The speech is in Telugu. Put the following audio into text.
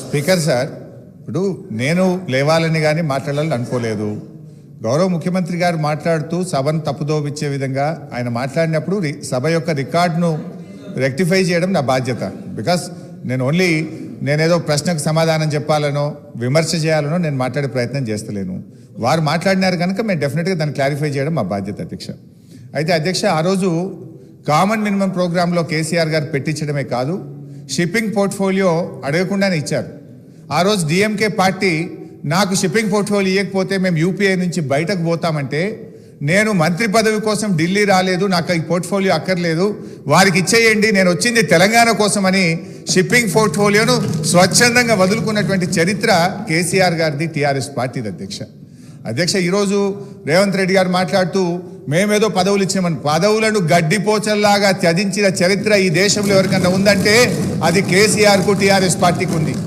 స్పీకర్ సార్, ఇప్పుడు నేను లేవాలని కానీ మాట్లాడాలని అనుకోలేదు. గౌరవ ముఖ్యమంత్రి గారు మాట్లాడుతూ సభను తప్పుదోవిచ్చే విధంగా ఆయన మాట్లాడినప్పుడు సభ యొక్క రికార్డును రెక్టిఫై చేయడం నా బాధ్యత. బికాస్ నేనేదో ప్రశ్నకు సమాధానం చెప్పాలనో విమర్శ చేయాలనో నేను మాట్లాడే ప్రయత్నం చేస్తలేను. వారు మాట్లాడినారు కనుక మేము డెఫినెట్గా దాన్ని క్లారిఫై చేయడం మా బాధ్యత అధ్యక్ష. అయితే అధ్యక్ష, ఆ రోజు కామన్ మినిమం ప్రోగ్రాంలో కేసీఆర్ గారు పెట్టించడమే కాదు, షిప్పింగ్ పోర్ట్ఫోలియో అడగకుండానే ఇచ్చారు. ఆ రోజు డిఎంకే పార్టీ నాకు షిప్పింగ్ పోర్ట్ఫోలియో ఇవ్వకపోతే మేము యూపీఐ నుంచి బయటకు పోతామంటే, నేను మంత్రి పదవి కోసం ఢిల్లీ రాలేదు, నాకు ఈ పోర్ట్ఫోలియో అక్కర్లేదు, వారికి ఇచ్చేయండి, నేను వచ్చింది తెలంగాణ కోసమని షిప్పింగ్ పోర్ట్ఫోలియోను స్వచ్ఛందంగా వదులుకున్నటువంటి చరిత్ర కేసీఆర్ గారిది, టీఆర్ఎస్ పార్టీది అధ్యక్ష. ఈరోజు రేవంత్ రెడ్డి గారు మాట్లాడుతూ మేమేదో పదవులు ఇచ్చినామని, పదవులను గడ్డిపోచల్లాగా త్యజించిన చరిత్ర ఈ దేశంలో ఎవరికన్నా ఉందంటే అది కేసీఆర్కు, టీఆర్ఎస్ పార్టీకి ఉంది.